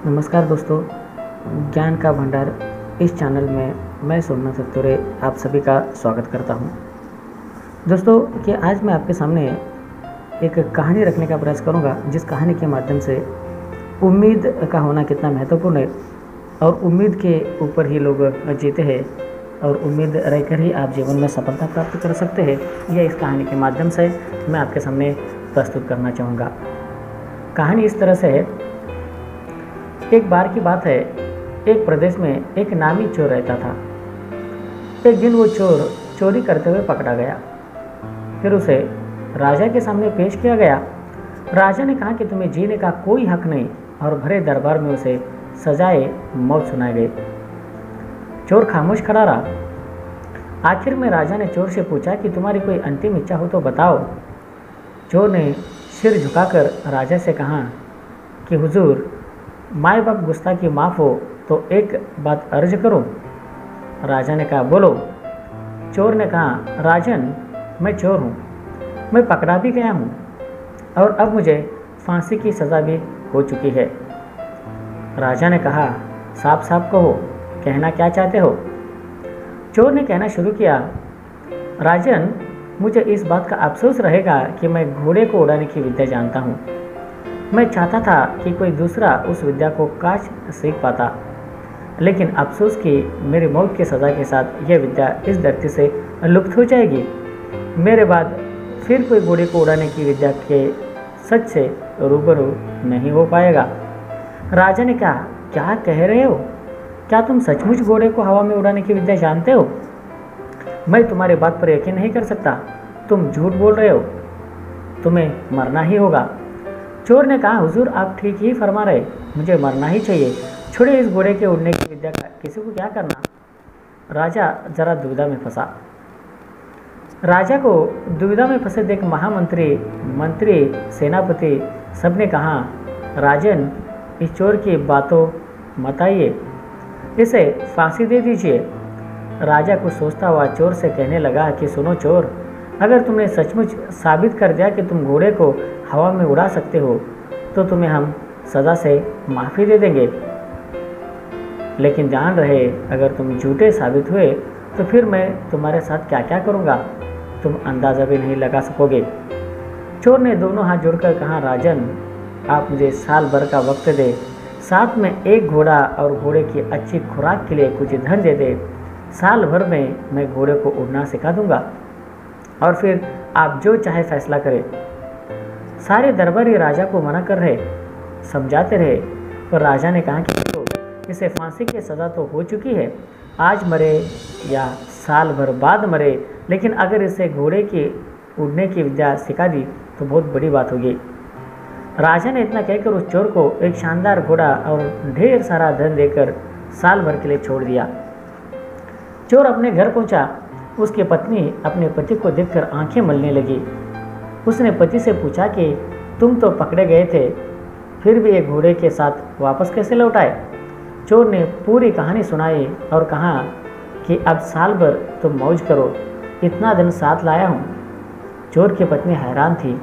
नमस्कार दोस्तों, ज्ञान का भंडार इस चैनल में मैं सोमनाथ सत्तुरे आप सभी का स्वागत करता हूं। दोस्तों कि आज मैं आपके सामने एक कहानी रखने का प्रयास करूंगा, जिस कहानी के माध्यम से उम्मीद का होना कितना महत्वपूर्ण है और उम्मीद के ऊपर ही लोग जीते हैं और उम्मीद रहकर ही आप जीवन में सफलता प्राप्त कर सकते हैं। यह इस कहानी के माध्यम से मैं आपके सामने प्रस्तुत करना चाहूँगा। कहानी इस तरह से है। एक बार की बात है, एक प्रदेश में एक नामी चोर रहता था। एक दिन वो चोर चोरी करते हुए पकड़ा गया। फिर उसे राजा के सामने पेश किया गया। राजा ने कहा कि तुम्हें जीने का कोई हक नहीं और भरे दरबार में उसे सजाए मौत सुनाई गई। चोर खामोश खड़ा रहा। आखिर में राजा ने चोर से पूछा कि तुम्हारी कोई अंतिम इच्छा हो तो बताओ। चोर ने सिर झुकाकर राजा से कहा कि हुजूर, माए बाप गुस्ताखी माफ़ हो तो एक बात अर्ज करूं। राजा ने कहा बोलो। चोर ने कहा राजन, मैं चोर हूँ, मैं पकड़ा भी गया हूँ और अब मुझे फांसी की सज़ा भी हो चुकी है। राजा ने कहा साफ साफ कहो, कहना क्या चाहते हो। चोर ने कहना शुरू किया, राजन, मुझे इस बात का अफसोस रहेगा कि मैं घोड़े को उड़ाने की विद्या जानता हूँ। मैं चाहता था कि कोई दूसरा उस विद्या को काश सीख पाता, लेकिन अफसोस कि मेरी मौत की सज़ा के साथ यह विद्या इस धरती से लुप्त हो जाएगी। मेरे बाद फिर कोई घोड़े को उड़ाने की विद्या के सच से रूबरू नहीं हो पाएगा। राजा ने कहा, क्या कह रहे हो? क्या तुम सचमुच घोड़े को हवा में उड़ाने की विद्या जानते हो? मैं तुम्हारी बात पर यकीन नहीं कर सकता। तुम झूठ बोल रहे हो। तुम्हें मरना ही होगा। चोर ने कहा, हुजूर, आप ठीक ही फरमा रहे, मुझे मरना ही चाहिए। छोड़े इस घोड़े के उड़ने की विद्या का, किसी को क्या करना। राजा जरा दुविधा में फंसा। राजा को दुविधा में फंसे देख महामंत्री, मंत्री, सेनापति सबने कहा, राजन, इस चोर की बातों मत आइए, इसे फांसी दे दीजिए। राजा कुछ सोचता हुआ चोर से कहने लगा कि सुनो चोर, अगर तुमने सचमुच साबित कर दिया कि तुम घोड़े को हवा में उड़ा सकते हो तो तुम्हें हम सज़ा से माफ़ी दे देंगे, लेकिन ध्यान रहे अगर तुम झूठे साबित हुए तो फिर मैं तुम्हारे साथ क्या क्या करूँगा तुम अंदाज़ा भी नहीं लगा सकोगे। चोर ने दोनों हाथ जोड़कर कहा, राजन, आप मुझे साल भर का वक्त दे, साथ में एक घोड़ा और घोड़े की अच्छी खुराक के लिए कुछ धन दे दे। साल भर में मैं घोड़े को उड़ना सिखा दूंगा और फिर आप जो चाहे फैसला करें। सारे दरबारी राजा को मना कर रहे, समझाते रहे, पर राजा ने कहा कि तो इसे फांसी की सज़ा तो हो चुकी है, आज मरे या साल भर बाद मरे, लेकिन अगर इसे घोड़े की उड़ने की विद्या सिखा दी तो बहुत बड़ी बात होगी। राजा ने इतना कहकर उस चोर को एक शानदार घोड़ा और ढेर सारा धन देकर साल भर के लिए छोड़ दिया। चोर अपने घर पहुंचा। उसकी पत्नी अपने पति को देखकर आंखें मलने लगी। उसने पति से पूछा कि तुम तो पकड़े गए थे, फिर भी एक घोड़े के साथ वापस कैसे लौट आए? चोर ने पूरी कहानी सुनाई और कहा कि अब साल भर तुम मौज करो, इतना धन साथ लाया हूँ। चोर की पत्नी हैरान थी।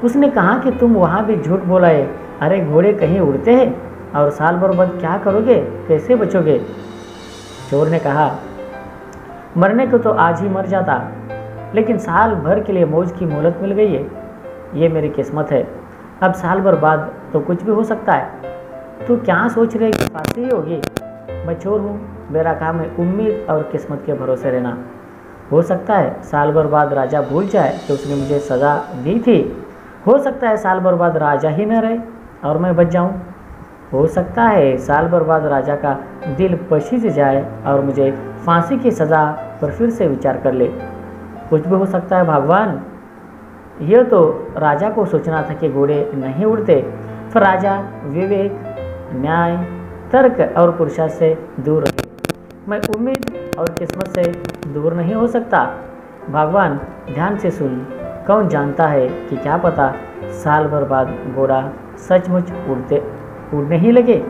उसने कहा कि तुम वहाँ भी झूठ बोलाए। अरे घोड़े कहीं उड़ते हैं और साल भर बाद क्या करोगे, कैसे बचोगे? चोर ने कहा, मरने को तो आज ही मर जाता, लेकिन साल भर के लिए मौज की मोहलत मिल गई है। ये मेरी किस्मत है। अब साल भर बाद तो कुछ भी हो सकता है। तू क्या सोच रहे कि फांसी ही होगी? मैं चोर हूँ, मेरा काम है उम्मीद और किस्मत के भरोसे रहना। हो सकता है साल भर बाद राजा भूल जाए कि उसने मुझे सज़ा दी थी। हो सकता है साल भर बाद राजा ही न रहे और मैं बच जाऊँ। हो सकता है साल भर बाद राजा का दिल पसीज जाए और मुझे फांसी की सज़ा पर फिर से विचार कर ले। कुछ भी हो सकता है भगवान। यह तो राजा को सोचना था कि घोड़े नहीं उड़ते, फिर राजा विवेक, न्याय, तर्क और पुरुषार्थ से दूर रहे। मैं उम्मीद और किस्मत से दूर नहीं हो सकता। भगवान, ध्यान से सुन, कौन जानता है कि क्या पता साल भर बाद घोड़ा सचमुच उड़ने ही लगे।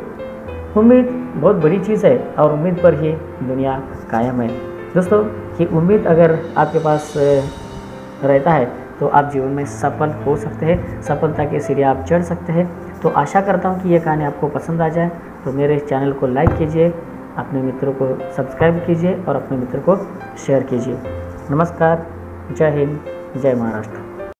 उम्मीद बहुत बड़ी चीज़ है और उम्मीद पर ही दुनिया कायम है। दोस्तों, कि उम्मीद अगर आपके पास रहता है तो आप जीवन में सफल हो सकते हैं, सफलता की सीढ़ी आप चढ़ सकते हैं। तो आशा करता हूँ कि ये कहानी आपको पसंद आ जाए। तो मेरे चैनल को लाइक कीजिए, अपने मित्रों को सब्सक्राइब कीजिए और अपने मित्रों को शेयर कीजिए। नमस्कार, जय हिंद, जय महाराष्ट्र।